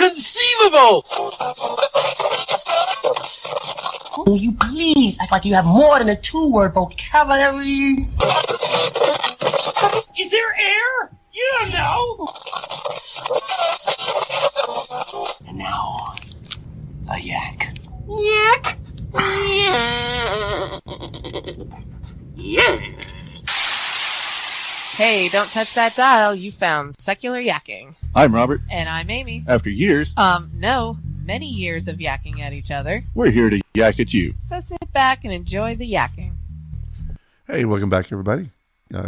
Inconceivable! Will you please act like you have more than a two-word vocabulary? Is there air? You don't know. And now, a yak. Yak. Yeah. Hey, don't touch that dial. You found Secular Yakking. I'm Robert. And I'm Amy. After years, many years of yakking at each other. we're here to yak at you. So sit back and enjoy the yakking. Hey, welcome back, everybody.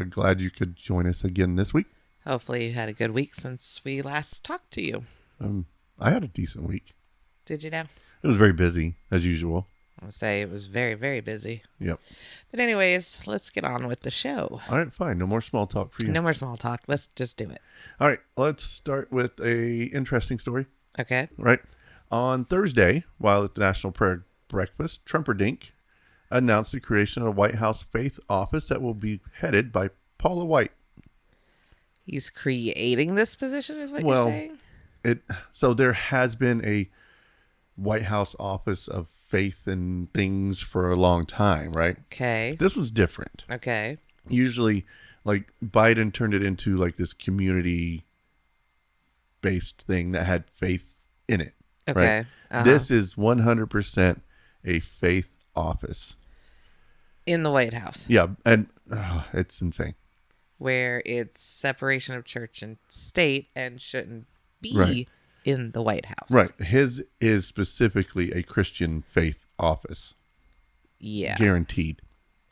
Glad you could join us again this week. Hopefully you had a good week since we last talked to you. I had a decent week. Did you now? It was very busy, as usual. I would say it was very, very busy. Yep. But anyways, let's get on with the show. All right, fine. No more small talk for you. No more small talk. Let's just do it. All right, let's start with a interesting story. Okay. Right. On Thursday, while at the National Prayer Breakfast, Trumperdinks announced the creation of a White House faith office that will be headed by Paula White. He's creating this position is what you're saying? So there has been a White House office of faith and things for a long time, right? Okay. This was different. Okay. Usually, like, Biden turned it into like this community-based thing that had faith in it. Okay. Right? Uh-huh. This is 100% a faith office. In the White House. Yeah, and it's insane. Where it's separation of church and state and shouldn't be Right. in the White House. Right. His is specifically a Christian faith office. Yeah. Guaranteed.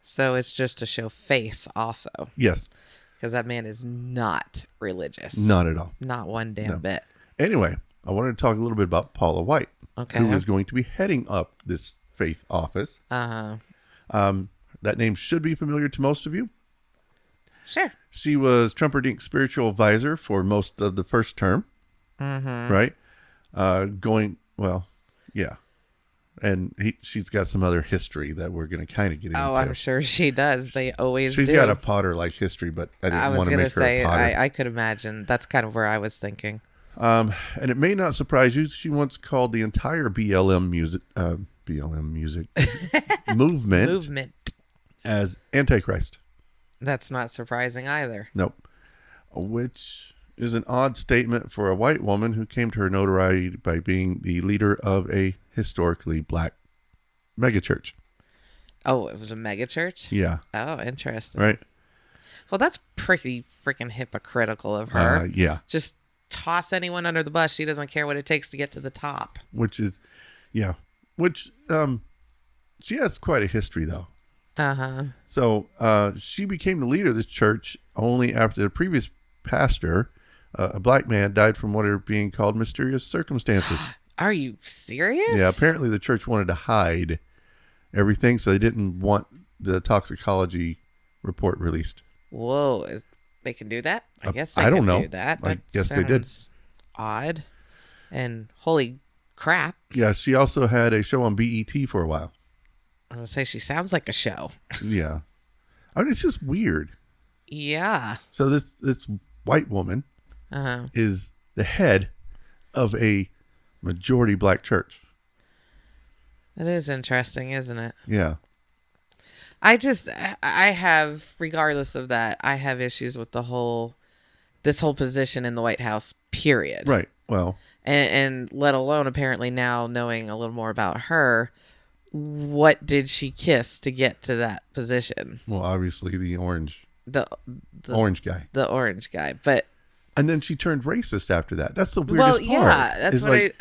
So it's just to show face also. Yes. Because that man is not religious. Not at all. Not one damn bit. Anyway, I wanted to talk a little bit about Paula White, Okay. who is going to be heading up this faith office. Uh-huh. That name should be familiar to most of you. Sure. She was Trumperdinks' spiritual advisor for most of the first term. Mm-hmm. Right? Yeah. And she's got some other history that we're going to kind of get into. Oh, I'm sure she does. They always do. She's got a Potter-like history, but I didn't want to make her a Potter. I could imagine. That's kind of where I was thinking. And it may not surprise you, she once called the entire BLM music movement as Antichrist. That's not surprising either. Nope. Which is an odd statement for a white woman who came to her notoriety by being the leader of a historically black megachurch. Oh, it was a megachurch? Yeah. Oh, interesting. Right? Well, that's pretty freaking hypocritical of her. Yeah. Just toss anyone under the bus. She doesn't care what it takes to get to the top. Which she has quite a history, though. Uh-huh. So she became the leader of this church only after the previous pastor, a black man, died from what are being called mysterious circumstances. Are you serious? Yeah, apparently the church wanted to hide everything, so they didn't want the toxicology report released. Whoa, they can do that? I guess they I don't can know. do that. I guess they did. Odd. And holy crap. Yeah, she also had a show on BET for a while. I was going to say, she sounds like a show. Yeah. I mean, it's just weird. Yeah. So this white woman Uh-huh. is the head of a majority black church. That is interesting, isn't it? Yeah. I have, regardless of that, I have issues with this whole position in the White House, period. Right. Well. And let alone apparently now knowing a little more about her, what did she kiss to get to that position? Well, obviously the orange guy. The orange guy. But and then she turned racist after that. That's the weirdest part. Well, yeah, that's what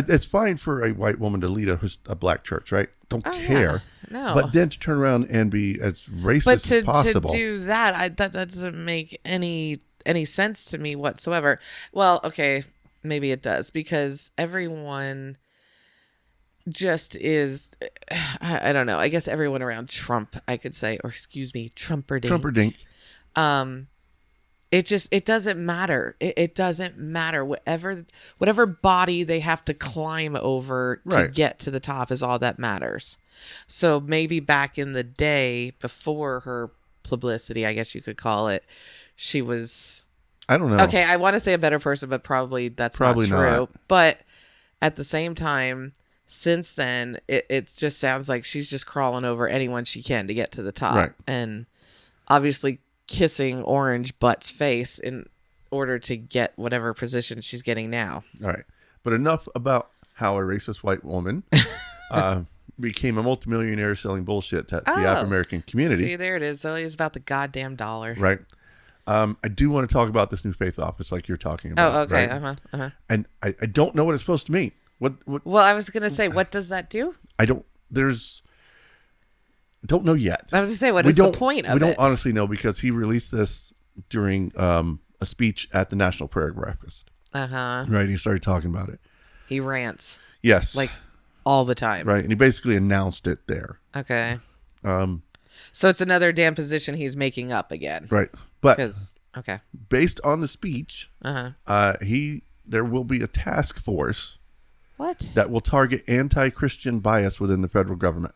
it's fine for a white woman to lead a black church, right? Don't care. Yeah. No. But then to turn around and be as racist as possible. But to do that, that doesn't make any sense to me whatsoever. Well, okay, maybe it does, because everyone just is, I don't know. I guess everyone around Trump, I could say, or excuse me, Trumperdink. It doesn't matter. It doesn't matter. Whatever body they have to climb over to get to the top is all that matters. So maybe back in the day, before her publicity, I guess you could call it, she was I don't know. Okay, I want to say a better person, but probably that's Probably not true. not. But at the same time, since then, it just sounds like she's just crawling over anyone she can to get to the top. Right. And obviously kissing Orange Butt's face in order to get whatever position she's getting now. All right. But enough about how a racist white woman became a multimillionaire selling bullshit to the African-American community. See, there it is. So it's about the goddamn dollar. Right. I do want to talk about this new faith office like you're talking about. Oh, okay. Right? And I don't know what it's supposed to mean. What? Well, I was going to say, what does that do? I don't know yet. I was going to say, what is the point of it? We don't honestly know because he released this during a speech at the National Prayer Breakfast. Uh-huh. Right. He started talking about it. He rants. Yes. Like all the time. Right. And he basically announced it there. Okay. So it's another damn position he's making up again. Right. But okay. Based on the speech, Uh-huh. there will be a task force What? that will target anti-Christian bias within the federal government.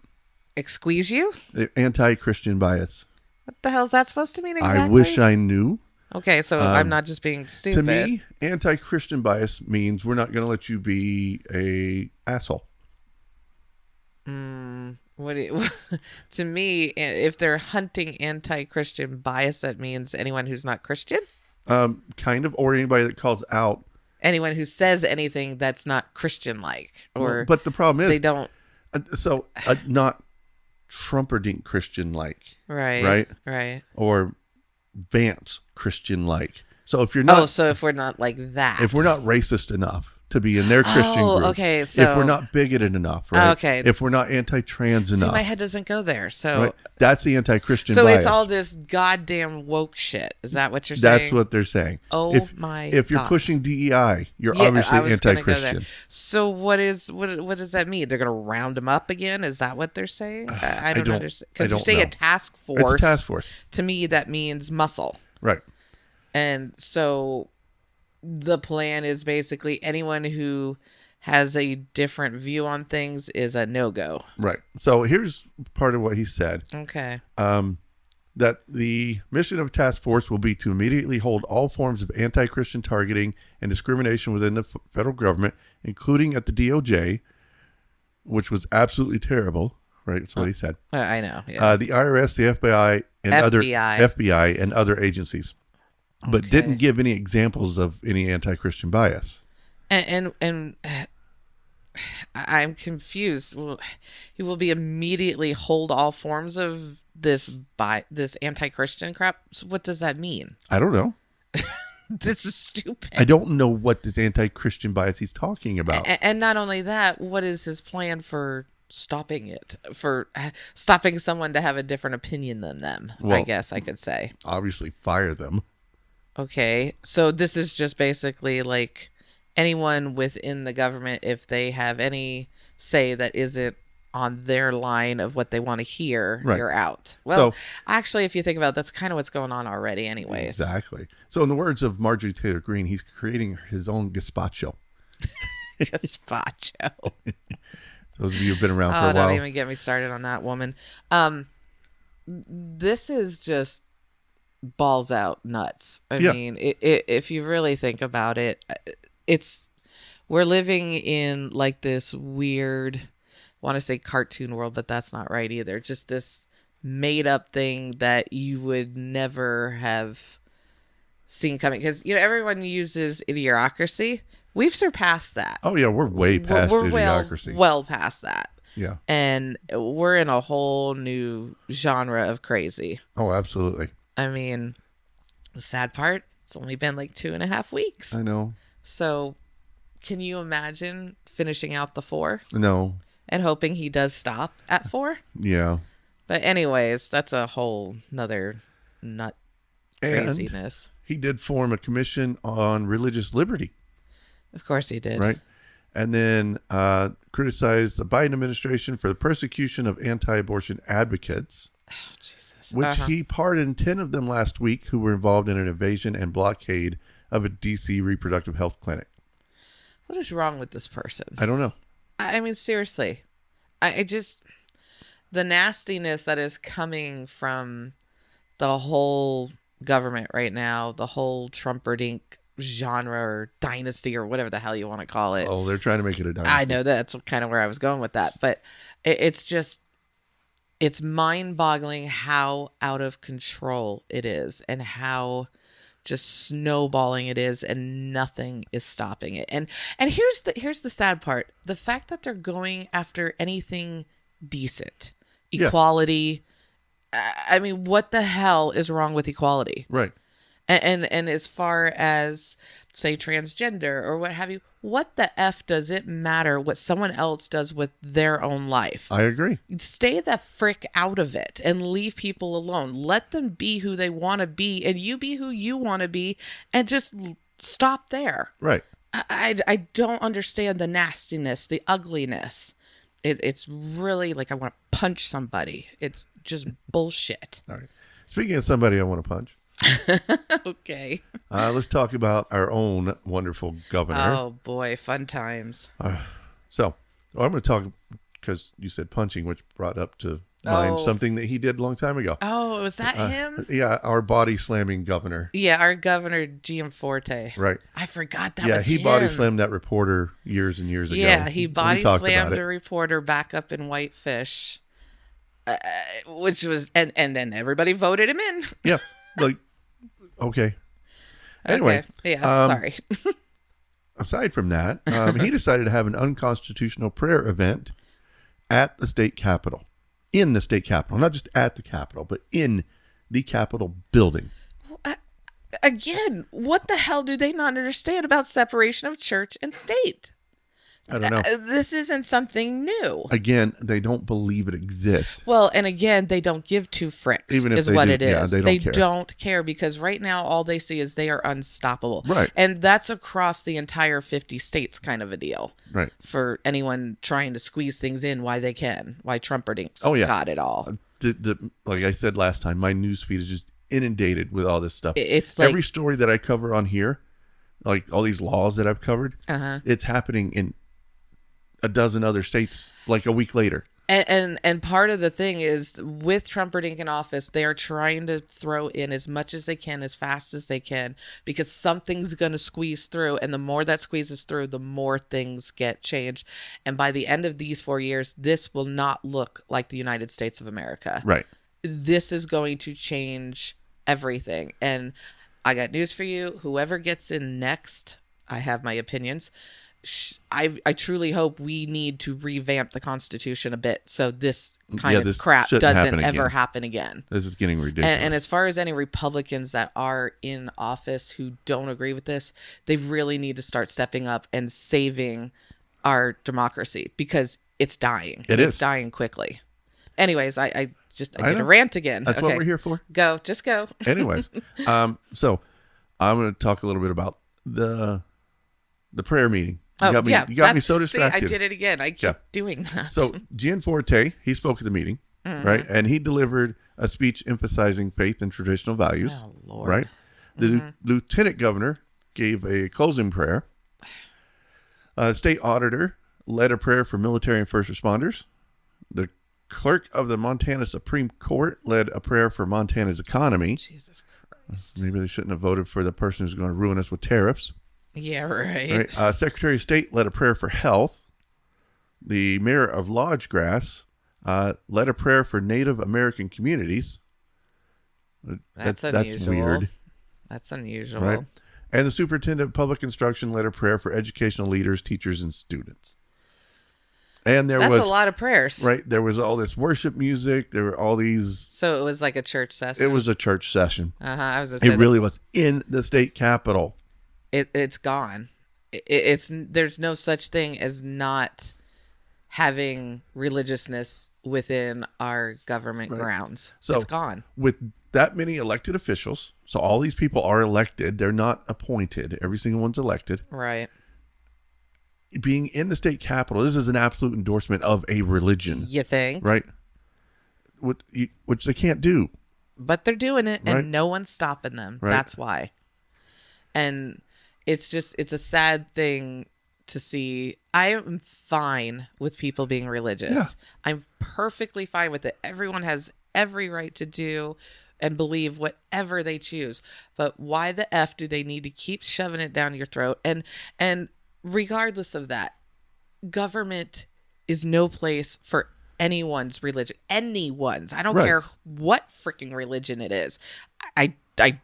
Squeeze you? Anti-Christian bias. What the hell is that supposed to mean exactly? I wish I knew. Okay, so I'm not just being stupid. To me, anti-Christian bias means we're not going to let you be a asshole. To me, if they're hunting anti-Christian bias, that means anyone who's not Christian? Kind of, or anybody that calls out. Anyone who says anything that's not Christian-like. Or but the problem is they don't. Not Trumperdink Christian-like. Right. Or Vance Christian-like. So if you're not, so if we're not like that, if we're not racist enough to be in their Christian group, okay, so if we're not bigoted enough, right? Okay, if we're not anti-trans enough, my head doesn't go there. So right? That's the anti-Christian. So bias. it's all this goddamn woke shit. Is that what you're saying? That's what they're saying. Oh if you're pushing DEI, you're obviously anti-Christian. So what does that mean? They're going to round them up again? Is that what they're saying? I don't understand. Because you say a task force. It's a task force. To me, that means muscle. Right. And so the plan is basically anyone who has a different view on things is a no-go. Right. So here's part of what he said. Okay. That the mission of task force will be to immediately hold all forms of anti-Christian targeting and discrimination within the federal government, including at the DOJ, which was absolutely terrible. Right. That's what he said. I know. Yeah. The IRS, the FBI, and other agencies. But didn't give any examples of any anti-Christian bias. And I'm confused. He will be immediately hold all forms of this anti-Christian crap. So what does that mean? I don't know. This is stupid. I don't know what this anti-Christian bias he's talking about. And not only that, what is his plan for stopping it? For stopping someone to have a different opinion than them, I guess I could say. Obviously, fire them. Okay, so this is just basically like anyone within the government, if they have any say that isn't on their line of what they want to hear, you're out. Well, so, actually, if you think about it, that's kind of what's going on already anyways. Exactly. So in the words of Marjorie Taylor Greene, he's creating his own gazpacho. Gazpacho. Those of you who've been around for a while. Don't even get me started on that woman. This is just balls out nuts. I mean, if you really think about it, we're living in like this weird, want to say cartoon world, but that's not right either. Just this made up thing that you would never have seen coming. Because, everyone uses idiocracy. We've surpassed that. Oh, yeah. We're way past idiocracy. Well past that. Yeah. And we're in a whole new genre of crazy. Oh, absolutely. I mean, the sad part, it's only been like 2.5 weeks. I know. So can you imagine finishing out the 4? No. And hoping he does stop at 4? Yeah. But anyways, that's a whole nother nut craziness. And he did form a commission on religious liberty. Of course he did. Right. And then criticized the Biden administration for the persecution of anti-abortion advocates. Oh, Jesus. Which he pardoned 10 of them last week who were involved in an invasion and blockade of a D.C. reproductive health clinic. What is wrong with this person? I don't know. I mean, seriously. The nastiness that is coming from the whole government right now, the whole Trumperdink genre or dynasty or whatever the hell you want to call it. Oh, they're trying to make it a dynasty. I know that's kind of where I was going with that, but it's just, it's mind-boggling how out of control it is and how just snowballing it is, and nothing is stopping it. And here's the sad part: the fact that they're going after anything decent, equality. I mean, what the hell is wrong with equality? Right. And as far as, say, transgender or what have you, what the F does it matter what someone else does with their own life? I agree. Stay the frick out of it and leave people alone. Let them be who they want to be, and you be who you want to be, and just stop there. Right. I don't understand the nastiness, the ugliness. It's really like I want to punch somebody. It's just bullshit. All right. Speaking of somebody I want to punch. Okay. Let's talk about our own wonderful governor. Oh boy, fun times. I'm going to talk because you said punching, which brought up to mind something that he did a long time ago. Oh, was that him? Yeah, our body slamming governor. Yeah, our governor Gianforte. Right. I forgot that was him. Yeah, he body slammed that reporter years and years ago. Yeah, he body slammed a a reporter back up in Whitefish, which was and then everybody voted him in. Yeah, like okay. Anyway, okay. Yeah, sorry. Aside from that, he decided to have an unconstitutional prayer event at the state capitol. In the state capitol, not just at the capitol, but in the capitol building. Again, what the hell do they not understand about separation of church and state? I don't know. This isn't something new. Again, they don't believe it exists. Well, and again, they don't give two fricks, Even if is they what do, it is. yeah, they They don't care because right now all they see is they are unstoppable. Right. And that's across the entire 50 states kind of a deal. Right. For anyone trying to squeeze things in why they can. Why Trumperdinks got it all. Like I said last time, my newsfeed is just inundated with all this stuff. It's like every story that I cover on here, like all these laws that I've covered, it's happening in a dozen other states like a week later. And part of the thing is with Trumperdink in office, they are trying to throw in as much as they can, as fast as they can, because something's going to squeeze through. And the more that squeezes through, the more things get changed. And by the end of these 4 years, this will not look like the United States of America. Right. This is going to change everything. And I got news for you. Whoever gets in next, I have my opinions. I truly hope we need to revamp the Constitution a bit so this kind of crap doesn't ever happen again. This is getting ridiculous. And as far as any Republicans that are in office who don't agree with this, they really need to start stepping up and saving our democracy because it's dying. It's dying quickly. Anyways, I did a rant again. That's what we're here for. Just go. Anyways, so I'm going to talk a little bit about the prayer meeting. You got me so distracted. See, I did it again. I keep doing that. So Gianforte, he spoke at the meeting, right? And he delivered a speech emphasizing faith and traditional values. Oh, Lord. Right? The lieutenant governor gave a closing prayer. State auditor led a prayer for military and first responders. The clerk of the Montana Supreme Court led a prayer for Montana's economy. Jesus Christ. Maybe they shouldn't have voted for the person who's going to ruin us with tariffs. Yeah, right. Secretary of State led a prayer for health. The mayor of Lodgegrass led a prayer for Native American communities. That's unusual. That's weird. That's unusual. Right? And the superintendent of public instruction led a prayer for educational leaders, teachers, and students. And that's a lot of prayers. Right. There was all this worship music. There were all these. So it was like a church session. It was a church session. It really was in the state capitol. It's gone. There's no such thing as not having religiousness within our government grounds. So it's gone. With that many elected officials, so all these people are elected. They're not appointed. Every single one's elected. Right. Being in the state capitol, this is an absolute endorsement of a religion. You think? Right. Which they can't do. But they're doing it, and no one's stopping them. Right. That's why. And it's a sad thing to see. I am fine with people being religious. Yeah. I'm perfectly fine with it. Everyone has every right to do and believe whatever they choose. But why the F do they need to keep shoving it down your throat? And regardless of that, government is no place for anyone's religion. Anyone's. I don't Right. care what freaking religion it is. I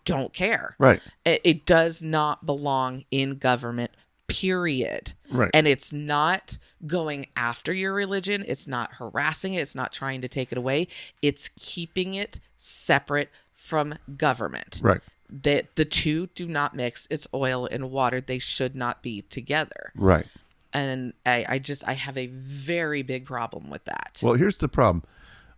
don't care. Right. It does not belong in government, period. Right. And it's not going after your religion. It's not harassing it. It's not trying to take it away. It's keeping it separate from government. Right. The two do not mix. It's oil and water. They should not be together. Right. And I have a very big problem with that. Well, here's the problem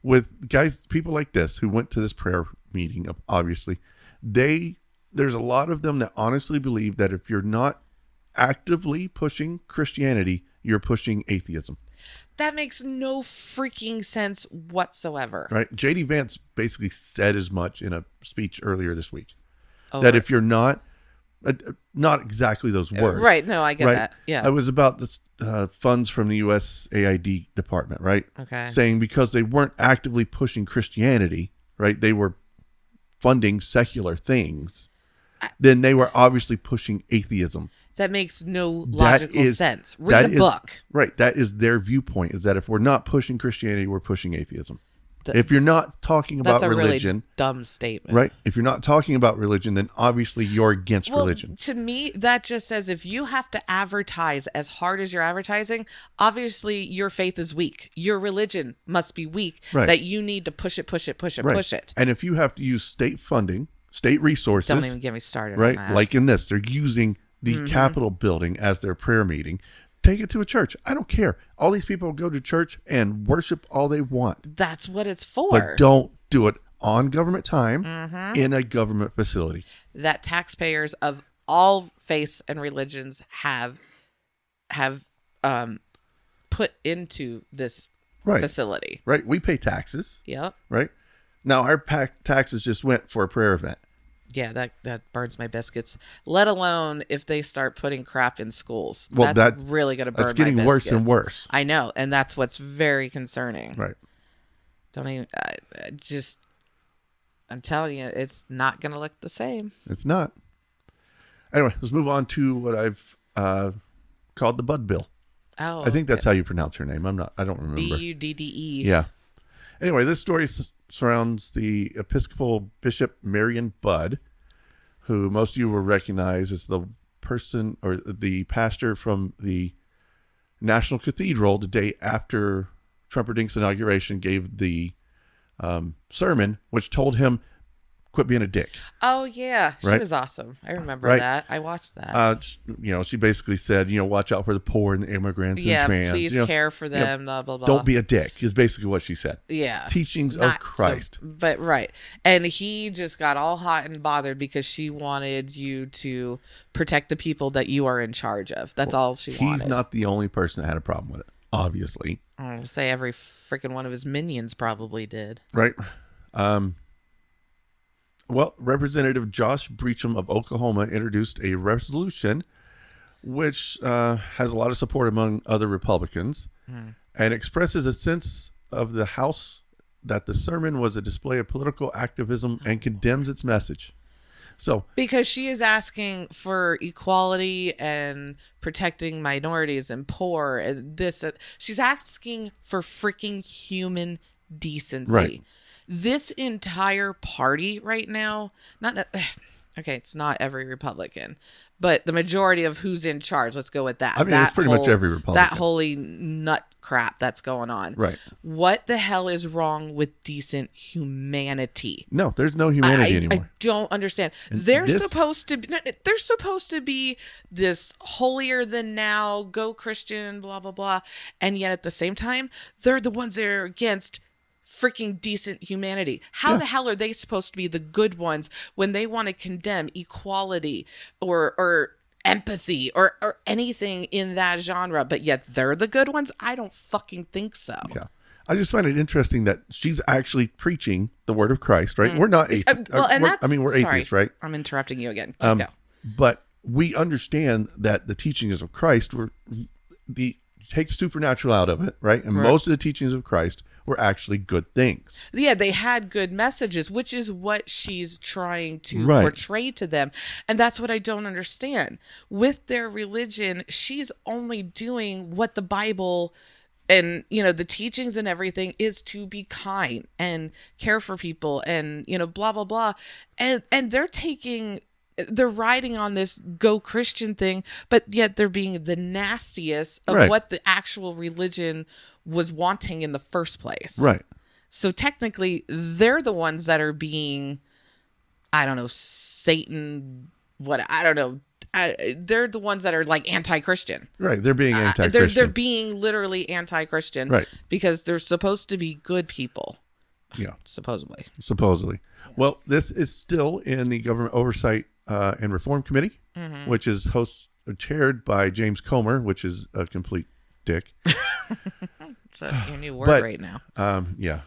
with people like this who went to this prayer meeting. Obviously, there's a lot of them that honestly believe that if you're not actively pushing Christianity, you're pushing atheism. That makes no freaking sense whatsoever. Right? J.D. Vance basically said as much in a speech earlier this week. Oh, that if you're not exactly those words. Right. No, I get right? that. Yeah. It was about this funds from the USAID department, right? Okay. Saying because they weren't actively pushing Christianity, right? They were funding secular things. Then they were obviously pushing atheism. That makes no logical sense. Read a book. Right. That is their viewpoint, is that if we're not pushing Christianity, we're pushing atheism. If you're not talking about religion, really dumb statement. right? If you're not talking about religion, then obviously you're against religion. To me, that just says if you have to advertise as hard as you're advertising, obviously your faith is weak. Your religion must be weak. Right. That you need to push it. Right. Push it. And if you have to use state funding, state resources, Don't even get me started. right? On that. Like in this, they're using the Capitol building as their prayer meeting. Take it to a church. I don't care. All these people go to church and worship all they want. That's what it's for. But don't do it on government time in a government facility. That taxpayers of all faiths and religions have put into this facility. Right. We pay taxes. Yep. Right. Now our taxes just went for a prayer event. Yeah, that burns my biscuits. Let alone if they start putting crap in schools. Well, that's really going to burn my biscuits. That's getting worse and worse. I know, and that's what's very concerning. Right. Don't even I'm telling you, it's not going to look the same. It's not. Anyway, let's move on to what I've called the Bud Bill. Oh, I think that's how you pronounce her name. I don't remember. Budde. Yeah. Anyway, this story surrounds the Episcopal Bishop Marion Budd, who most of you will recognize as the person or the pastor from the National Cathedral the day after Trumperdinks' inauguration gave the sermon, which told him, quit being a dick. Oh, yeah. She right? was awesome. I remember right? that. I watched that. She basically said, watch out for the poor and the immigrants and trans. Please care for them, blah, blah, blah. Don't be a dick is basically what she said. Yeah. Teachings of Christ. But right. And he just got all hot and bothered because she wanted you to protect the people that you are in charge of. That's all she wanted. He's not the only person that had a problem with it, obviously. I would say every freaking one of his minions probably did. Right. Well, Representative Josh Breacham of Oklahoma introduced a resolution which has a lot of support among other Republicans and expresses a sense of the House that the sermon was a display of political activism and condemns its message. So, because she is asking for equality and protecting minorities and poor and this, she's asking for freaking human decency. Right. This entire party right now, okay, it's not every Republican, but the majority of who's in charge, let's go with that. I mean, it's pretty much every Republican. That holy nut crap that's going on. Right. What the hell is wrong with decent humanity? No, there's no humanity anymore. I don't understand. They're supposed to be this holier than now, go Christian, blah, blah, blah. And yet at the same time, they're the ones that are against freaking decent humanity. How the hell are they supposed to be the good ones when they want to condemn equality or empathy or anything in that genre, but yet they're the good ones? I don't fucking think so. Yeah. I just find it interesting that she's actually preaching the word of Christ, right? We're not atheists. We're atheists, right? I'm interrupting you again. Just go. But we understand that the teachings of Christ were the take supernatural out of it, right? And Right. most of the teachings of Christ were actually good things. Yeah, they had good messages, which is what she's trying to Right. portray to them. And that's what I don't understand. With their religion, she's only doing what the Bible and, the teachings and everything is to be kind and care for people and, blah, blah, blah. And they're riding on this go Christian thing, but yet they're being the nastiest of Right. what the actual religion was wanting in the first place. Right. So technically, they're the ones that are being, I don't know, Satan, I don't know. They're the ones that are like anti-Christian. Right. They're being anti-Christian. They're being literally anti-Christian. Right. Because they're supposed to be good people. Yeah. Supposedly. Well, this is still in the Government Oversight and Reform Committee, which is chaired by James Comer, which is a complete dick. It's your new word right now. Yeah.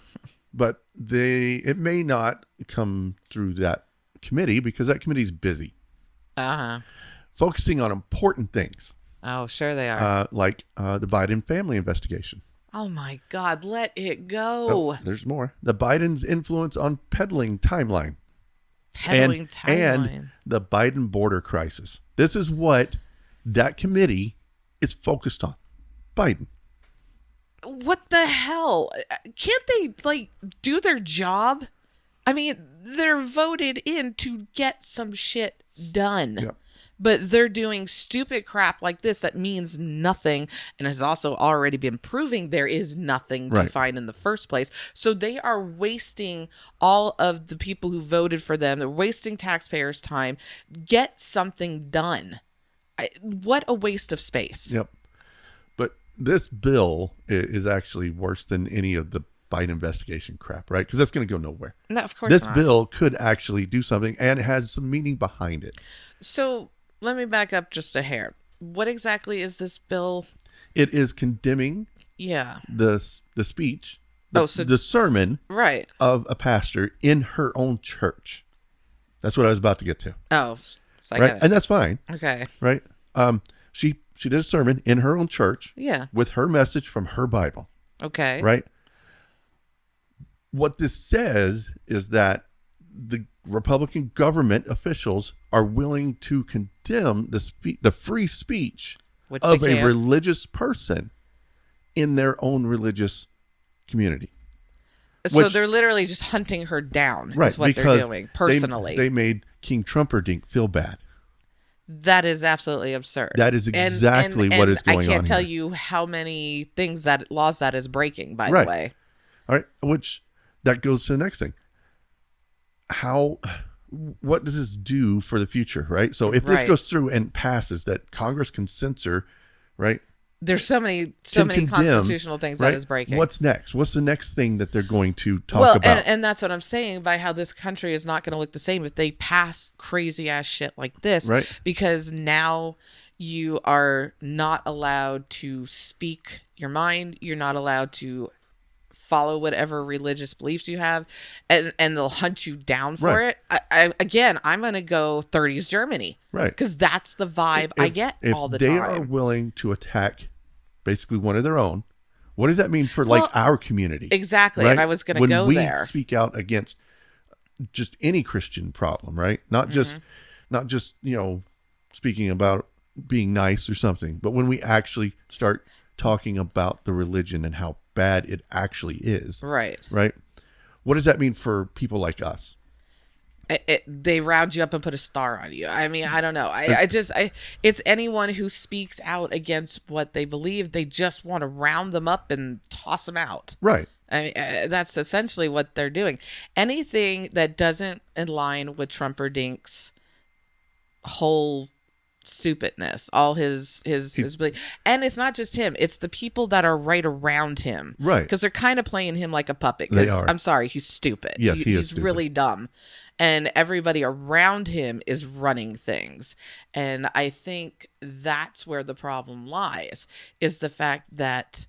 But it may not come through that committee because that committee's busy. Uh-huh. Focusing on important things. Oh, sure they are. Like the Biden family investigation. Oh my God, let it go. Oh, there's more. The Biden's influence on peddling timeline. Peddling timeline. And the Biden border crisis. This is what that committee is focused on. Biden. What the hell? Can't they do their job? I mean, they're voted in to get some shit done. Yep. But they're doing stupid crap like this that means nothing and has also already been proving there is nothing to Right. find in the first place. So they are wasting all of the people who voted for them. They're wasting taxpayers' time. Get something done. What a waste of space. Yep. But this bill is actually worse than any of the Biden investigation crap, right? Because that's going to go nowhere. No, of course This not. bill could actually do something and it has some meaning behind it. So let me back up just a hair. What exactly is this bill? It is condemning Yeah. the speech, Oh, the sermon Right. of a pastor in her own church. That's what I was about to get to. Oh, so I Right. got it. And that's fine. Okay. Right. She did a sermon in her own church Yeah. with her message from her Bible. Okay. Right. What this says is that the Republican government officials are willing to condemn the free speech Which of they a can't. religious person in their own religious community. So which- they're literally just hunting her down. Right. Is what they're Because doing personally. They made King Trumperdink feel bad. That is absolutely absurd. That is exactly what is going on I can't tell here. you how many laws that is breaking, by Right. the way. All right. Which that goes to the next thing. What does this do for the future, right? So if this Right. goes through and passes, that Congress can censor, right? There's so many Can condemn, constitutional things right? that is breaking. What's next? What's the next thing that they're going to talk about? And that's what I'm saying by how this country is not going to look the same if they pass crazy ass shit like this. Right. Because now you are not allowed to speak your mind. You're not allowed to follow whatever religious beliefs you have, and they'll hunt you down for Right. it. Again, I'm going to go 30s Germany. Right. Because that's the vibe I get all the if they time. are willing to attack basically one of their own, what does that mean for Well, our community? Exactly. Right? And I was going to When go we there. speak out against just any Christian problem, right? Not Mm-hmm. just, speaking about being nice or something, but when we actually start talking about the religion and how bad it actually is, Right. right? What does that mean for people like us? They round you up and put a star on you. I mean, I don't know. It's anyone who speaks out against what they believe. They just want to round them up and toss them out. Right. I mean, that's essentially what they're doing. Anything that doesn't align with Trumperdinks' whole stupidness, all his belief. And it's not just him; it's the people that are right around him, Right. Because they're kind of playing him like a puppet. 'Cause They are. I'm sorry, he's stupid. Yes, he is he's stupid. really dumb, and everybody around him is running things. And I think that's where the problem lies: is the fact that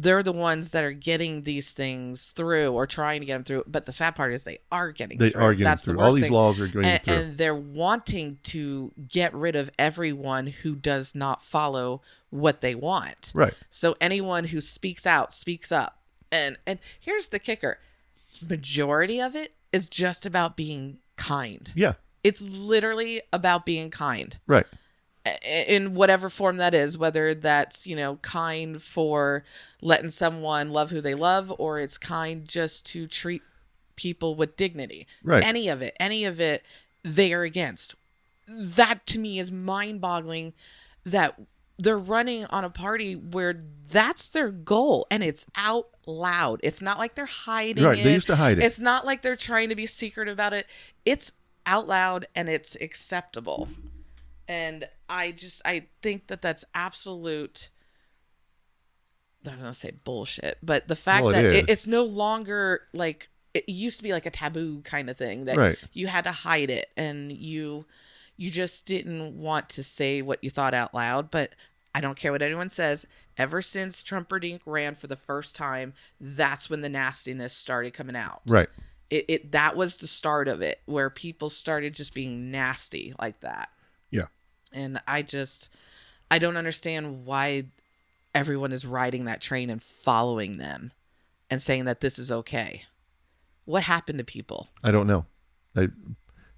they're the ones that are getting these things through or trying to get them through. But the sad part is they are getting They through. are getting That's through. the All worst these thing. laws are going through. And they're wanting to get rid of everyone who does not follow what they want. Right. So anyone who speaks out, speaks up. And here's the kicker. Majority of it is just about being kind. Yeah. It's literally about being kind. Right. In whatever form that is, whether that's, kind for letting someone love who they love, or it's kind just to treat people with dignity. Right. Any of it, they are against. That to me is mind-boggling that they're running on a party where that's their goal, and it's out loud. It's not like they're hiding Right. it. They used to hide it. It's not like they're trying to be secret about it. It's out loud and it's acceptable. And I think that that's absolute, I was going to say bullshit, but the fact Well, that is. it's no longer like, it used to be like a taboo kind of thing that Right. you had to hide it and you just didn't want to say what you thought out loud. But I don't care what anyone says. Ever since Trumperdink ran for the first time, that's when the nastiness started coming out. Right. That was the start of it, where people started just being nasty like that. Yeah. And I don't understand why everyone is riding that train and following them and saying that this is okay. What happened to people? I don't know.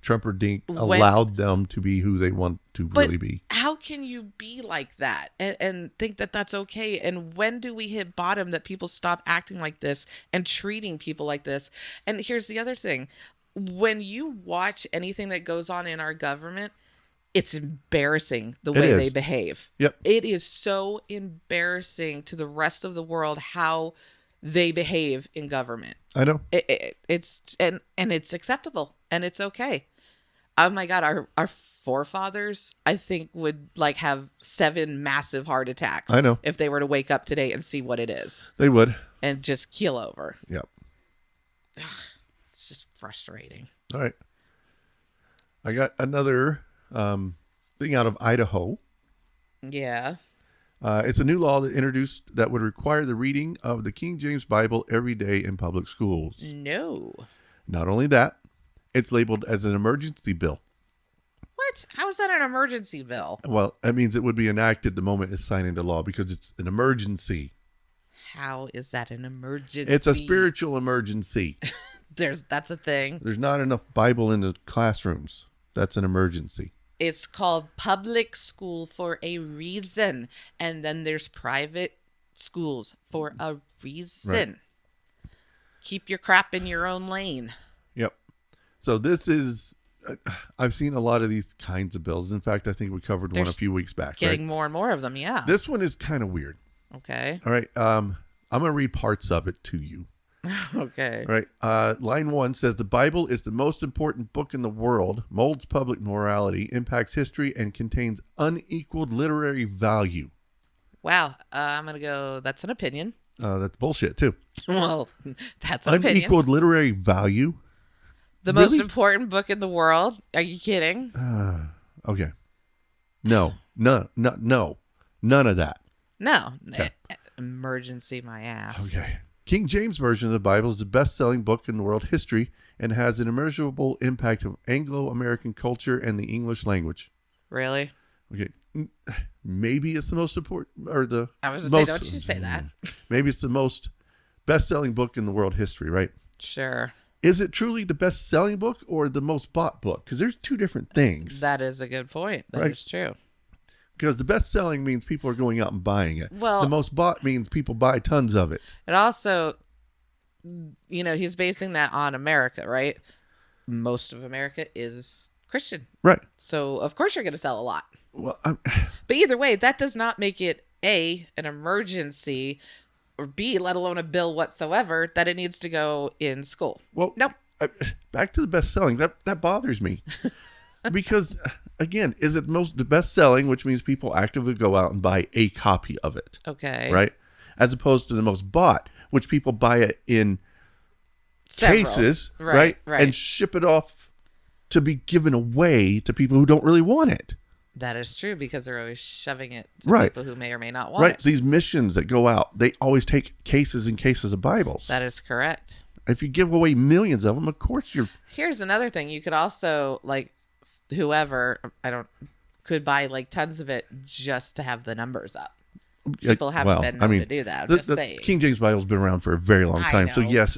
Trumperdink allowed them to be who they want to really be. How can you be like that and think that that's okay? And when do we hit bottom that people stop acting like this and treating people like this? And here's the other thing. When you watch anything that goes on in our government, it's embarrassing the way they behave. Yep. It is so embarrassing to the rest of the world how they behave in government. I know. It's acceptable and it's okay. Oh my God, our forefathers, I think, would have 7 massive heart attacks. I know. If they were to wake up today and see what it is They would. and just keel over. Yep. It's just frustrating. All right. I got another thing out of Idaho. Yeah. It's a new law that introduced that would require the reading of the King James Bible every day in public schools. No. Not only that, it's labeled as an emergency bill. What? How is that an emergency bill? Well, that means it would be enacted the moment it's signed into law because it's an emergency. How is that an emergency? It's a spiritual emergency. That's a thing. There's not enough Bible in the classrooms. That's an emergency. It's called public school for a reason. And then there's private schools for a reason. Right. Keep your crap in your own lane. Yep. So this is, I've seen a lot of these kinds of bills. In fact, I think we covered one a few weeks back. Getting more and more of them, yeah. This one is kind of weird. Okay. All right. I'm going to read parts of it to you. Okay. All right. Line 1 says the Bible is the most important book in the world, molds public morality, impacts history, and contains unequaled literary value. Wow. I'm going to go, that's an opinion. That's bullshit, too. Well, that's an opinion. Unequaled literary value? The most important book in the world? Are you kidding? Okay. No. None of that. No. Okay. Emergency my ass. Okay. King James Version of the Bible is the best-selling book in world history and has an immeasurable impact of Anglo-American culture and the English language. Really? Okay. Maybe it's the most important, or the I was going to say, don't you say that. Maybe it's the most best-selling book in the world history, right? Sure. Is it truly the best-selling book or the most bought book? Because there's two different things. That is a good point. That is true. Because the best-selling means people are going out and buying it. Well, the most bought means people buy tons of it. It also, he's basing that on America, right? Most of America is Christian. Right. So, of course, you're going to sell a lot. Well, But either way, that does not make it, A, an emergency, or B, let alone a bill whatsoever, that it needs to go in school. Well, nope. Back to the best-selling. That bothers me. Because, again, is it the best-selling, which means people actively go out and buy a copy of it. Okay. Right? As opposed to the most bought, which people buy it in cases, right? And ship it off to be given away to people who don't really want it. That is true, because they're always shoving it to Right. people who may or may not want Right. it. So these missions that go out, they always take cases and cases of Bibles. That is correct. If you give away millions of them, of course you're... Here's another thing. You could also, like, whoever, could buy, like, tons of it just to have the numbers up. People haven't been known to do that. I'm just saying. King James Bible's been around for a very long I time. So know. yes,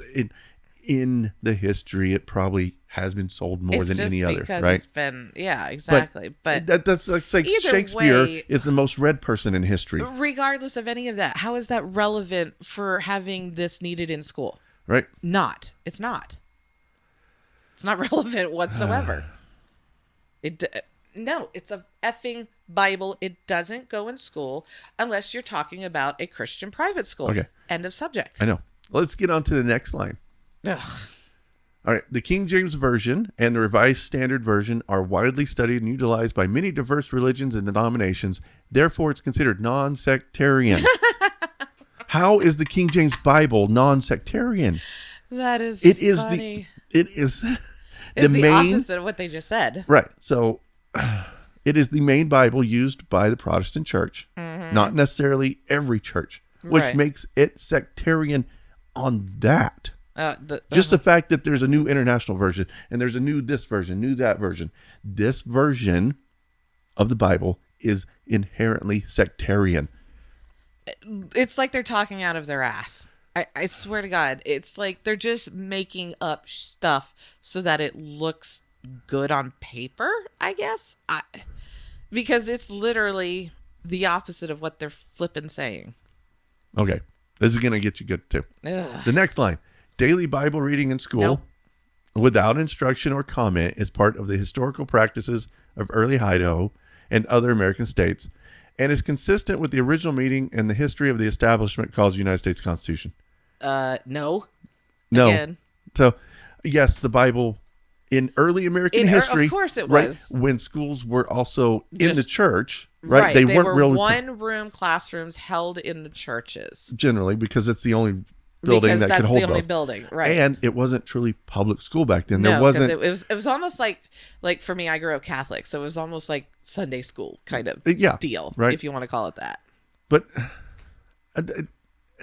in the history, it probably has been sold more than any other, right? It's been, yeah, exactly. But that's like either Shakespeare way- is the most read person in history, regardless of any of that, how is that relevant for having this needed in school? right? Not. It's not. It's not relevant whatsoever. No, it's a effing Bible. It doesn't go in school unless you're talking about a Christian private school. Okay. End of subject. I know. Let's get on to the next line. Ugh. All right. The King James Version and the Revised Standard Version are widely studied and utilized by many diverse religions and denominations. Therefore, it's considered non-sectarian. How is the King James Bible non-sectarian? That is It is funny. It's It's the main opposite of what they just said. right. So it is the main Bible used by the Protestant church, not necessarily every church, which Right. makes it sectarian on that. The Just the fact that there's a new international version and there's a new this version, new that version. This version of the Bible is inherently sectarian. it's like they're talking out of their ass. I swear to God, it's like they're just making up stuff so that it looks good on paper, I guess. Because it's literally the opposite of what they're flipping saying. Okay. This is going to get you good too. Ugh. The next line. Daily Bible reading in school Nope. without instruction or comment is part of the historical practices of early Idaho and other American states and is consistent with the original meaning and the history of the establishment called the United States Constitution. No. No. Again. So, yes, the Bible in early American history, of course it right, was. when schools were also in the Just- church, right? They weren't were really one-room classrooms held in the churches. generally because it's the only building Because that that's could hold the only both. building, right? And it wasn't truly public school back then. No, There 'cause wasn't. it was almost like for me, I grew up Catholic, so it was almost like Sunday school kind of Yeah, deal, right. if you want to call it that. But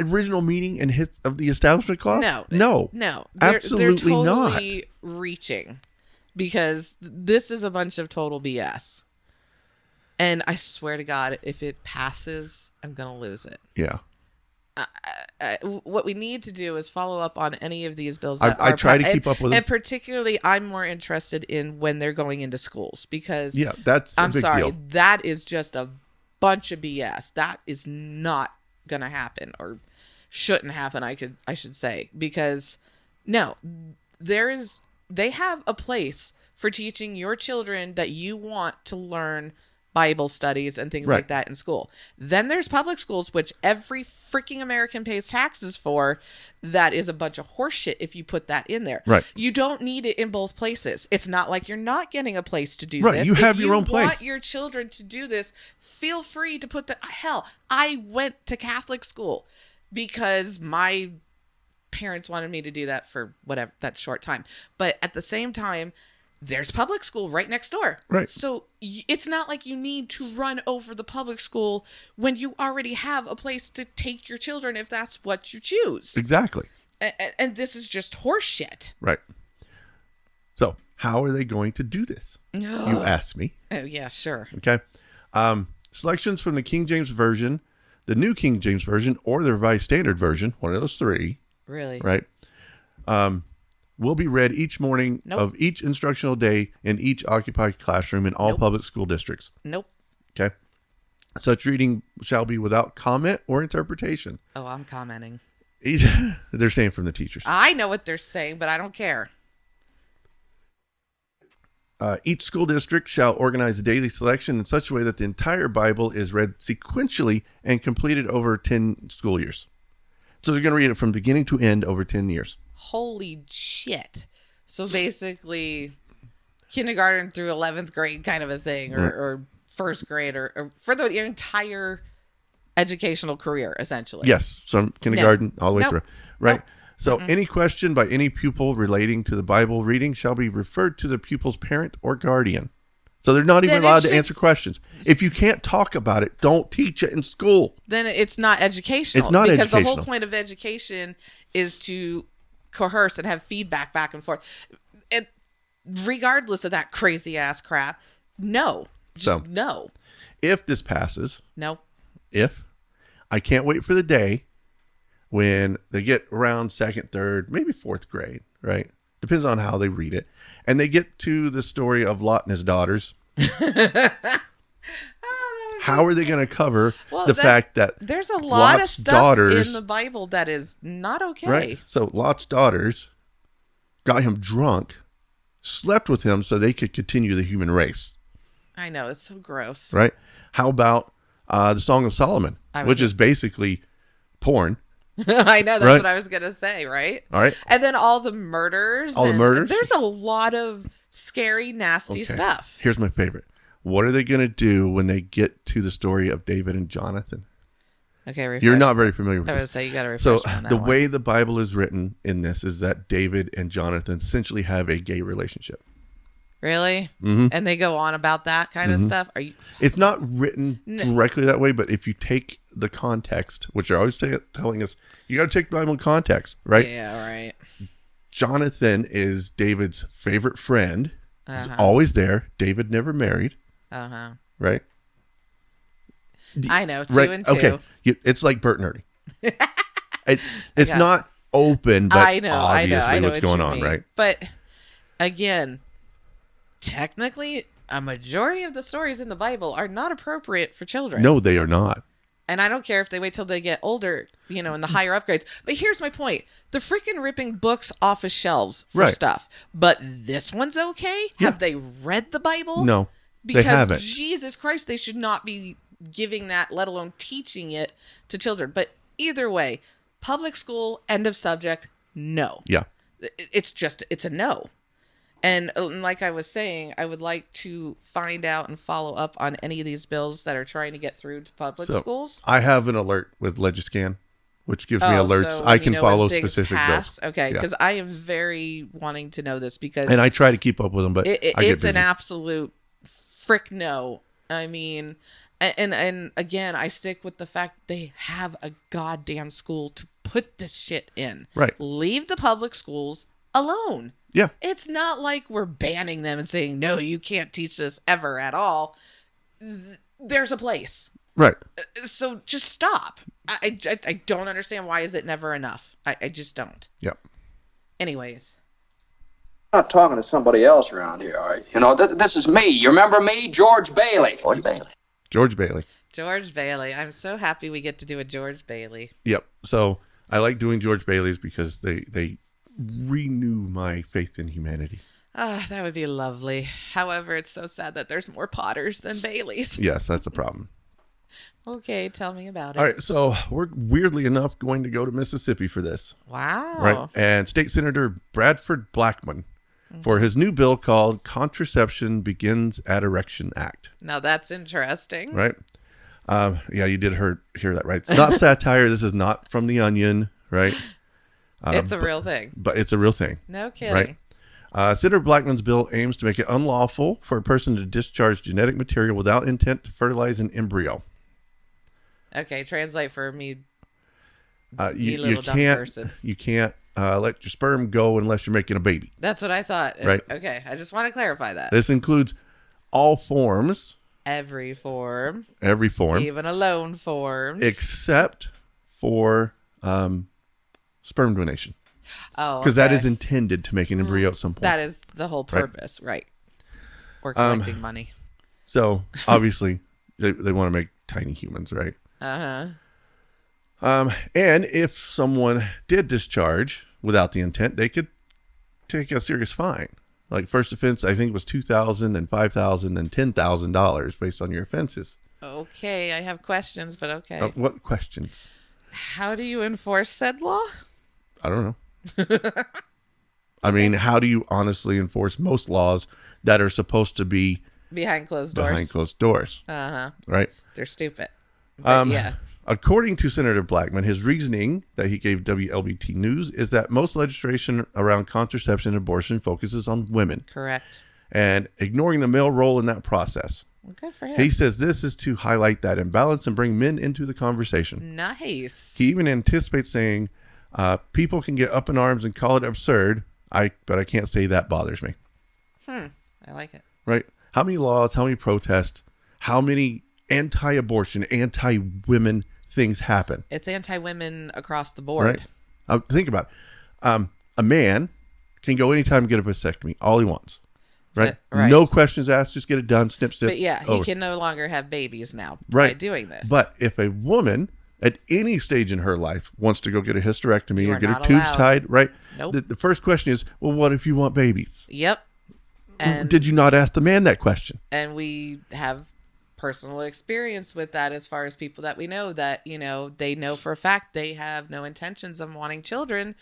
original meaning and of the Establishment Clause? No. They're Absolutely totally reaching, because this is a bunch of total BS. And I swear to God, if it passes, I'm gonna lose it. Yeah. What we need to do is follow up on any of these bills. I That try to keep up with them. and particularly, I'm more interested in when they're going into schools, because Yeah, that's a I'm big sorry, deal. that is just a bunch of BS. That is not gonna happen, or shouldn't happen. I should say, because no, they have a place for teaching your children that you want to learn Bible studies and things Right. like that in school. Then there's public schools, which every freaking American pays taxes for. That is a bunch of horseshit if you put that in there. Right. You don't need it in both places. It's not like you're not getting a place to do Right, this. you have If your own you want place. your children to do this, feel free to put the hell. I went to Catholic school because my parents wanted me to do that for whatever that short time. But at the same time, there's public school right next door. Right. So it's not like you need to run over the public school when you already have a place to take your children if that's what you choose. Exactly. And this is just horseshit. Right. So, how are they going to do this? You ask me. Oh, yeah, sure. Okay. Selections from the King James Version, the New King James Version, or the Revised Standard Version, one of those three, Really? right? Will be read each morning Nope. of each instructional day in each occupied classroom in all Nope. public school districts. Nope. Okay. Such reading shall be without comment or interpretation. Oh, I'm commenting. They're saying from the teachers. I know what they're saying, but I don't care. Each school district shall organize a daily selection in such a way that the entire Bible is read sequentially and completed over 10 school years. So they're going to read it from beginning to end over 10 years. Holy shit. So basically, kindergarten through 11th grade kind of a thing, or first grade, or for the entire educational career, essentially. Yes, from kindergarten all the way Nope. through. Right. Nope. So any question by any pupil relating to the Bible reading shall be referred to the pupil's parent or guardian. So they're not even Then it allowed to should answer questions. If you can't talk about it, don't teach it in school. Then it's not educational. It's not because the educational. whole point of education is to coerce and have feedback back and forth. Regardless of that crazy ass crap, no. Just no. If this passes, No. I can't wait for the day when they get around second, third, maybe fourth grade, right? Depends on how they read it. And they get to the story of Lot and his daughters. How are they going to cover the fact that there's a lot Lot's of stuff daughters, in the Bible that is not okay? Right? So Lot's daughters got him drunk, slept with him so they could continue the human race. I know, it's so gross. Right? How about the Song of Solomon, which is basically porn. I know, that's right? what I was going to say, right? All right. And then all the murders. There's a lot of scary, nasty stuff. Here's my favorite. What are they going to do when they get to the story of David and Jonathan? Okay, refresh. You're not very familiar with I was this. going to say, you got to refresh So me on that the one. way the Bible is written in this is that David and Jonathan essentially have a gay relationship. Really? Mm-hmm. And they go on about that kind of stuff? Are you? It's not written directly that way, but if you take the context, which they're always telling us, you got to take the Bible in context, right? Yeah, right. Jonathan is David's favorite friend. He's always there. David never married. Uh-huh. Right? I know, 2 right. and 2. Okay. It's like Bert and Ernie. It's not open, but obviously what's going on, right? But again, technically, a majority of the stories in the Bible are not appropriate for children. No, they are not. And I don't care if they wait till they get older, in the higher upgrades. But here's my point. The freaking ripping books off of shelves for stuff. But this one's okay? Yeah. Have they read the Bible? No, because they haven't. Jesus Christ, they should not be giving that, let alone teaching it to children. But either way, public school, end of subject, no. Yeah. It's a no. And like I was saying, I would like to find out and follow up on any of these bills that are trying to get through to public schools. I have an alert with Legiscan, which gives me alerts. So I can follow specific pass? bills. Okay, because I am very wanting to know this because... And I try to keep up with them, but I get it's busy. an absolute frick no. I mean, and again, I stick with the fact they have a goddamn school to put this shit in. Right. Leave the public schools alone. Yeah. It's not like we're banning them and saying, no, you can't teach this ever at all. There's a place. Right. So just stop. I don't understand why is it never enough. I just don't. Yep. Anyways. I'm not talking to somebody else around here, all right? This is me. You remember me? George Bailey. George Bailey. George Bailey. I'm so happy we get to do a George Bailey. Yep. So I like doing George Bailey's because they renew my faith in humanity. That would be lovely. However, it's so sad that there's more Potters than Baileys. Yes, that's the problem. Okay, tell me about it. All right, so we're weirdly enough going to go to Mississippi for this. Wow. Right. And State Senator Bradford Blackman for his new bill called Contraception Begins at Erection Act. Now that's interesting. Right. Yeah, you did hear that right. It's not satire. This is not from The Onion, right? It's a real thing. But it's a real thing. No kidding. Right. Senator Blackman's bill aims to make it unlawful for a person to discharge genetic material without intent to fertilize an embryo. Okay, translate for me. You can't let your sperm go unless you're making a baby. That's what I thought. Right. Okay, I just want to clarify that. This includes all forms. Every form. Even alone forms. Except for sperm donation. Oh, because that is intended to make an embryo at some point. That is the whole purpose, right? Or collecting money. So obviously they want to make tiny humans, right? And if someone did discharge without the intent, they could take a serious fine. Like first offense, I think it was $2,000 and $5,000 and $10,000 based on your offenses. Okay, I have questions, but okay. What questions? How do you enforce said law? I don't know. I mean, how do you honestly enforce most laws that are supposed to be behind closed doors? Right? They're stupid. But yeah. According to Senator Blackman, his reasoning that he gave WLBT News is that most legislation around contraception and abortion focuses on women. Correct. and ignoring the male role in that process. Good for him. He says this is to highlight that imbalance and bring men into the conversation. Nice. He even anticipates saying, people can get up in arms and call it absurd, but I can't say that bothers me. I like it. Right? How many laws, how many protests, how many anti-abortion, anti-women things happen? It's anti-women across the board. Right? Think about it. A man can go anytime and get a vasectomy, all he wants. Right? Right. No questions asked, just get it done, snip, snip. But yeah, he over. can no longer have babies now Right. by doing this. But if a woman at any stage in her life wants to go get a hysterectomy You or are get her not tubes allowed. tied, right? Nope. The first question is, well, what if you want babies? Yep. And Did you not ask the man that question? And we have personal experience with that as far as people that we know that, they know for a fact they have no intentions of wanting children,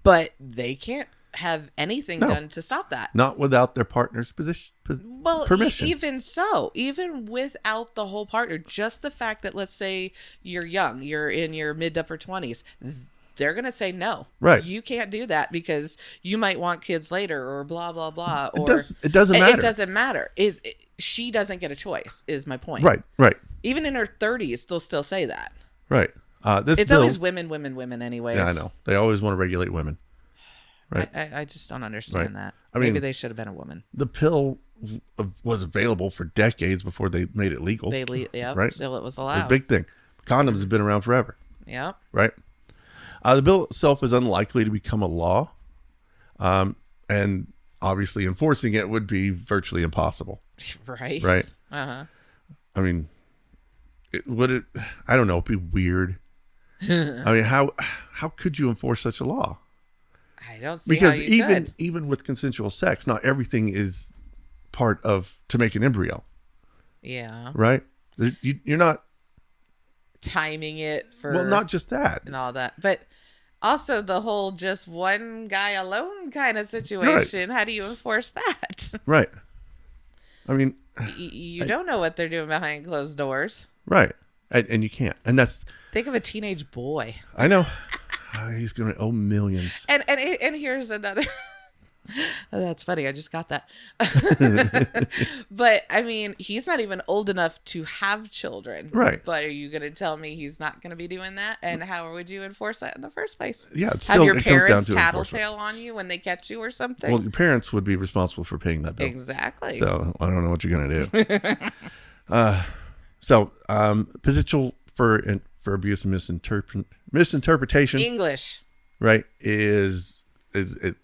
but they can't have anything done to stop that. Not without their partner's permission. Even so, even without the whole partner, just the fact that, let's say you're young, you're in your mid to upper 20s, they're going to say no. Right. You can't do that because you might want kids later or blah, blah, blah. It doesn't matter. It doesn't matter. She doesn't get a choice is my point. Right. Even in her 30s, they'll still say that. Right. It's always women anyways. Yeah, I know. They always want to regulate women. Right. I just don't understand that. I mean, maybe they should have been a woman. The pill was available for decades before they made it legal. Right? Still it was It allowed. was a big thing. Condoms have been around forever. Yep. Right. The bill itself is unlikely to become a law. And obviously enforcing it would be virtually impossible. Right. Right. Uh-huh. I mean, I don't know, it'd be weird. I mean, how could you enforce such a law? I don't see Because how you could. even with consensual sex, not everything is part of to make an embryo. Yeah. Right? You're not timing it for not just that and all that, but also the whole just one guy alone kind of situation. Right. How do you enforce that? Right. I mean, you don't know what they're doing behind closed doors. Right. And you can't. And that's... Think of a teenage boy. I know. He's going to owe millions. And here's another... That's funny. I just got that. But, I mean, he's not even old enough to have children. Right. But are you going to tell me he's not going to be doing that? And how would you enforce that in the first place? Yeah, it's still... Have your parents comes down to tattletale on you when they catch you or something? Well, your parents would be responsible for paying that bill. Exactly. So, I don't know what you're going to do. Potential for abuse and misinterpretation. English. Right, is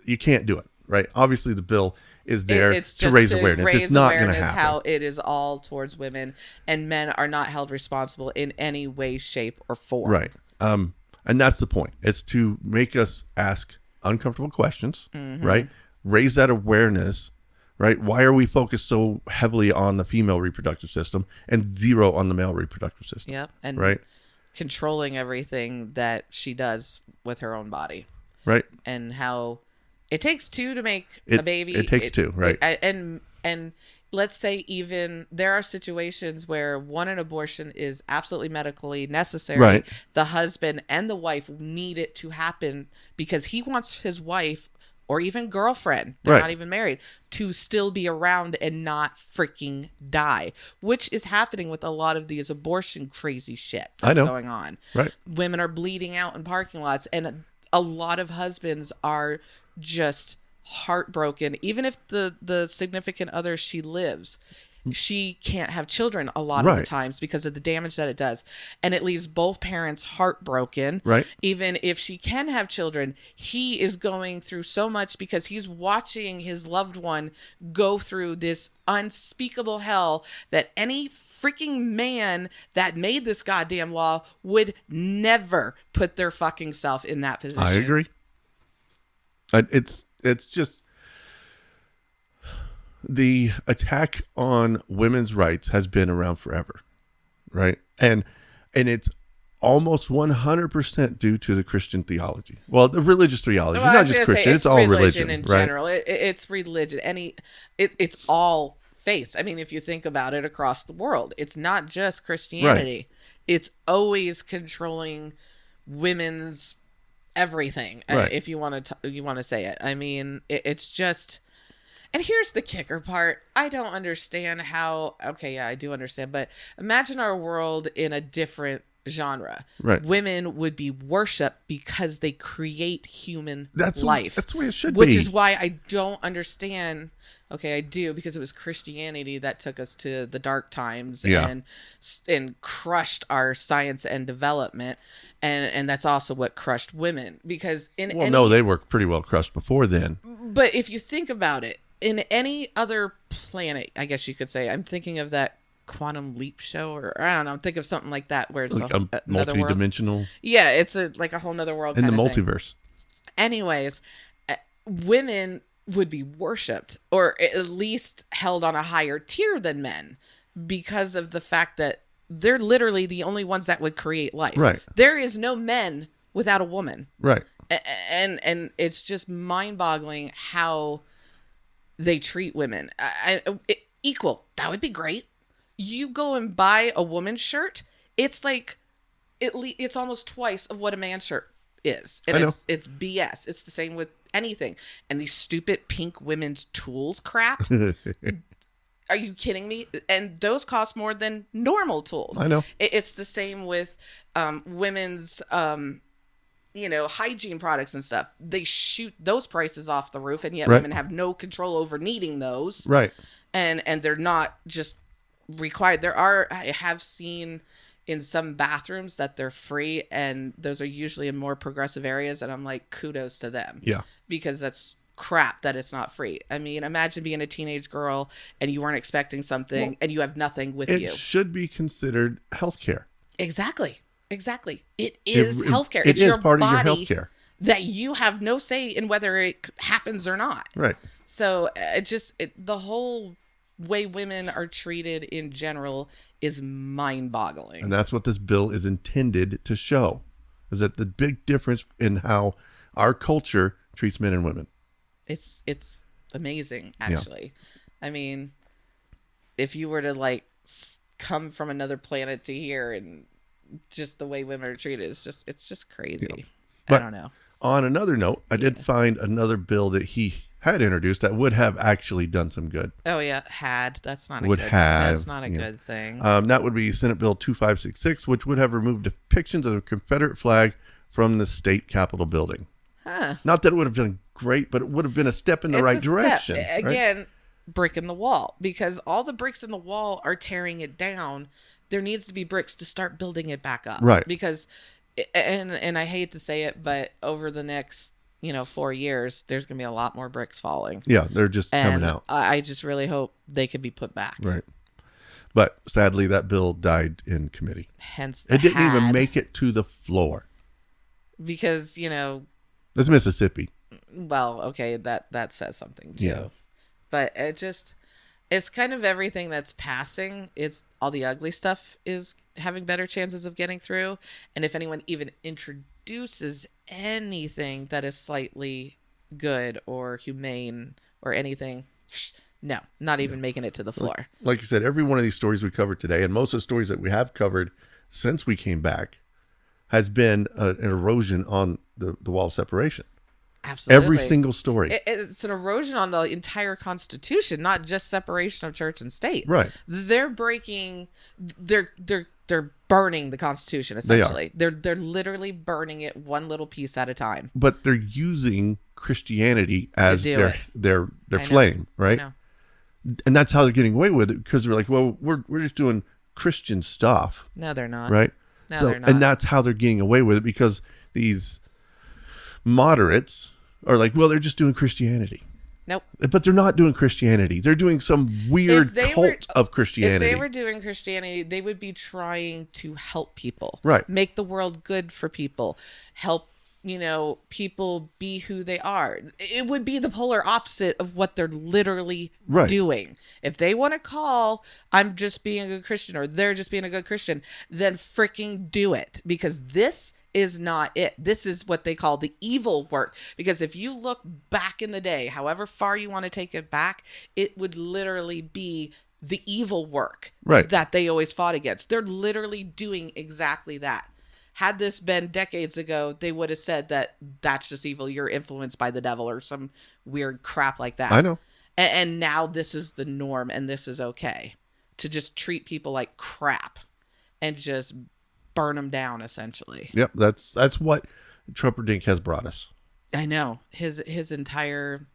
you can't do it. Right, obviously the bill is there to raise awareness. It's not going to happen. How it is all towards women, and men are not held responsible in any way, shape, or form. Right, and that's the point. It's to make us ask uncomfortable questions. Mm-hmm. Right, raise that awareness. Right, why are we focused so heavily on the female reproductive system and zero on the male reproductive system? Yep, and right, controlling everything that she does with her own body. Right, and how it takes two to make a baby. It takes two, right? And let's say even there are situations where an abortion is absolutely medically necessary. Right. The husband and the wife need it to happen because he wants his wife or even girlfriend, they're not even married, to still be around and not freaking die, which is happening with a lot of these abortion crazy shit that's going on. Right. Women are bleeding out in parking lots, and a lot of husbands are just heartbroken. Even if the significant other she lives, she can't have children a lot of the times because of the damage that it does. And it leaves both parents heartbroken. Right. Even if she can have children, he is going through so much because he's watching his loved one go through this unspeakable hell that any freaking man that made this goddamn law would never put their fucking self in that position. I agree. It's just... The attack on women's rights has been around forever, right? And it's almost 100% due to the Christian theology. Well, the religious theology, not just Christian. It's all religion in right? general. It's religion. It's all faith. I mean, if you think about it across the world, it's not just Christianity. Right. It's always controlling women's everything. Right. If you want to say it. I mean, it's just... And here's the kicker part. I don't understand how, okay, yeah, I do understand, but imagine our world in a different genre. Right. Women would be worshipped because they create human That's life. That's the way it should which be. is why I don't understand. Okay, I do, because it was Christianity that took us to the dark times and crushed our science and development, and that's also what crushed women. Because they were pretty well crushed before then. But if you think about it, in any other planet, I guess you could say, I'm thinking of that Quantum Leap show, or I don't know, think of something like that where it's Like another world. multi-dimensional. Yeah, it's like a whole nother world In kind the of thing. multiverse. Anyways, women would be worshipped, or at least held on a higher tier than men, because of the fact that they're literally the only ones that would create life. Right. There is no men without a woman. Right. And it's just mind-boggling how they treat women. Equal. That would be great. You go and buy a woman's shirt, it's like it's almost twice of what a man's shirt is. And I know. it's BS. It's the same with anything. And these stupid pink women's tools crap. Are you kidding me? And those cost more than normal tools. I know. It's the same with women's hygiene products and stuff. They shoot those prices off the roof, and yet Right. women have no control over needing those. Right. And they're not just required. I have seen in some bathrooms that they're free, and those are usually in more progressive areas, and I'm like, kudos to them. Yeah. Because that's crap that it's not free. I mean, imagine being a teenage girl and you weren't expecting something and you have nothing with It you. should be considered healthcare. Exactly. It is healthcare. It It's is your part body of your healthcare. that you have no say in whether it happens or not. Right. So the whole way women are treated in general is mind-boggling. And that's what this bill is intended to show, is that the big difference in how our culture treats men and women. It's amazing, actually. Yeah. I mean, if you were to come from another planet to here, and just the way women are treated, it's just crazy. Yeah. But I don't know. On another note, I did find another bill that he had introduced that would have actually done some good. Oh yeah, that's not a good thing. That would be Senate Bill 2566, which would have removed depictions of the Confederate flag from the state Capitol building. Huh. Not that it would have been great, but it would have been a step in the right direction. Again, right? Brick in the wall, because all the bricks in the wall are tearing it down. There needs to be bricks to start building it back up. Right. Because, and I hate to say it, but over the next 4 years, there's going to be a lot more bricks falling. Yeah, they're just coming out. I just really hope they could be put back. Right. But sadly, that bill died in committee. Hence it didn't even make it to the floor. Because, it's Mississippi. Well, okay, that says something too. Yeah. But it's kind of everything that's passing. It's all the ugly stuff is having better chances of getting through. And if anyone even introduces anything that is slightly good or humane or anything, no, not even making it to the floor. Like you said, every one of these stories we covered today, and most of the stories that we have covered since we came back, has been an erosion on the wall of separation. Absolutely. Every single story. It's an erosion on the entire Constitution, not just separation of church and state. Right. They're burning the Constitution, essentially. They're literally burning it one little piece at a time. But they're using Christianity as their flame, right? I know. And that's how they're getting away with it, because they're like, well, we're just doing Christian stuff. No, they're not. Right? No, they're not. And that's how they're getting away with it, because these moderates are like, well, they're just doing Christianity. Nope. But they're not doing Christianity. They're doing some weird cult of Christianity. If they were doing Christianity, they would be trying to help people. Right. Make the world good for people. Help, people be who they are. It would be the polar opposite of what they're literally doing. If they want to call, I'm just being a good Christian, or they're just being a good Christian, then freaking do it. Because this is not it. This is what they call the evil work. Because if you look back in the day, however far you want to take it back, it would literally be the evil work that they always fought against. They're literally doing exactly that. Had this been decades ago, they would have said that that's just evil. You're influenced by the devil or some weird crap like that. I know. And now this is the norm, and this is okay to just treat people like crap and just burn them down, essentially. Yep, that's what Trumperdink has brought us. I know his entire,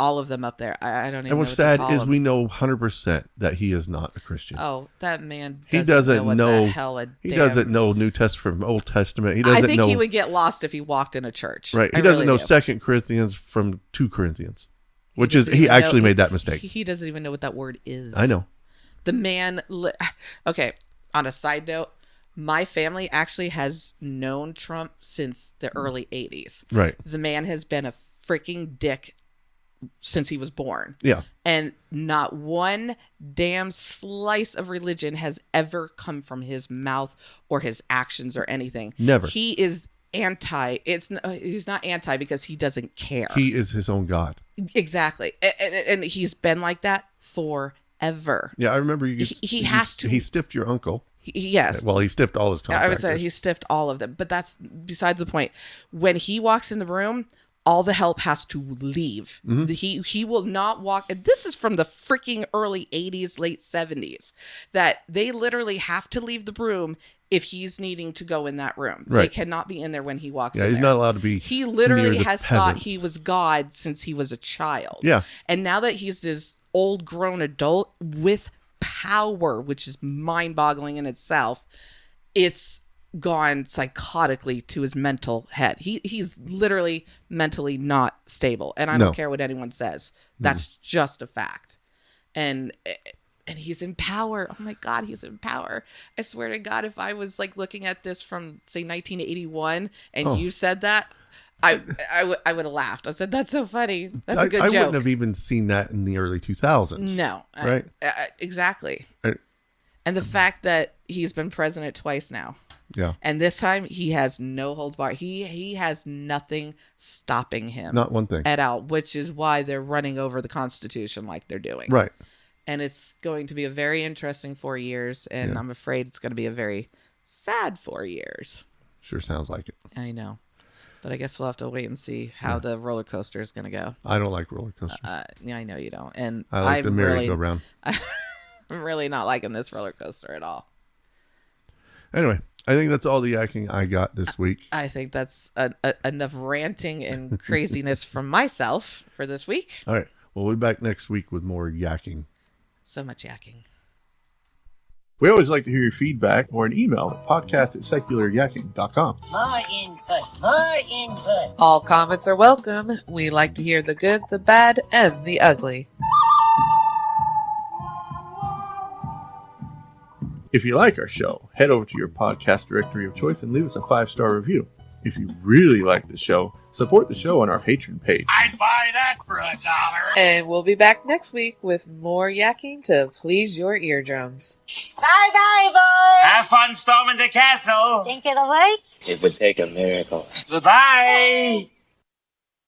all of them up there. I don't even. And what's sad is we know 100% that he is not a Christian. Oh, that man. He doesn't know. know. What the hell He doesn't know New Testament from Old Testament. He doesn't know. I think he would get lost if he walked in a church. Right. He doesn't know 2 Corinthians from 2 Corinthians, which is he actually made that mistake. He doesn't even know what that word is. I know. The man. Okay. On a side note, my family actually has known Trump since the early 80s. Right. The man has been a freaking dick since he was born. Yeah. And not one damn slice of religion has ever come from his mouth or his actions or anything. Never. He is anti. He's not anti because he doesn't care. He is his own God. Exactly. And he's been like that forever. Yeah, I remember he has to. He stiffed your uncle. Yes. Well, he stiffed all his contractors. I would say he stiffed all of them, but that's besides the point. When he walks in the room, all the help has to leave. Mm-hmm. He will not walk. And this is from the freaking early 80s, late 70s, that they literally have to leave the room if he's needing to go in that room. Right. They cannot be in there when he walks in. Yeah, he's there. not allowed to be. He literally near the has peasants. thought he was God since he was a child. Yeah. And now that he's this old grown adult with power, which is mind-boggling in itself, it's gone psychotically to his mental head. He's literally mentally not stable, and I don't care what anyone says. That's just a fact. And he's in power. Oh my God, he's in power. I swear to God, if I was like looking at this from say 1981 and you said that, I would have laughed. I said, that's so funny. That's a good joke. I wouldn't have even seen that in the early 2000s. No. Right? Exactly. And the fact that he's been president twice now. Yeah. And this time he has no holds barred. He has nothing stopping him. Not one thing. At all, which is why they're running over the Constitution like they're doing. Right. And it's going to be a very interesting 4 years, and I'm afraid it's going to be a very sad 4 years. Sure sounds like it. I know. But I guess we'll have to wait and see how the roller coaster is going to go. I don't like roller coasters. Yeah, I know you don't. And I like the merry-go-round. I'm really not liking this roller coaster at all. Anyway, I think that's all the yakking I got this week. I think that's enough ranting and craziness from myself for this week. All right. We'll be back next week with more yakking. So much yakking. We always like to hear your feedback or an email at podcast@secularyakking.com. More input. All comments are welcome. We like to hear the good, the bad, and the ugly. If you like our show, head over to your podcast directory of choice and leave us a 5-star review. If you really like the show, support the show on our Patreon page. I'd buy that for $1. And we'll be back next week with more yakking to please your eardrums. Bye-bye, boys. Have fun storming the castle. Think it'll work? It would take a miracle. Goodbye.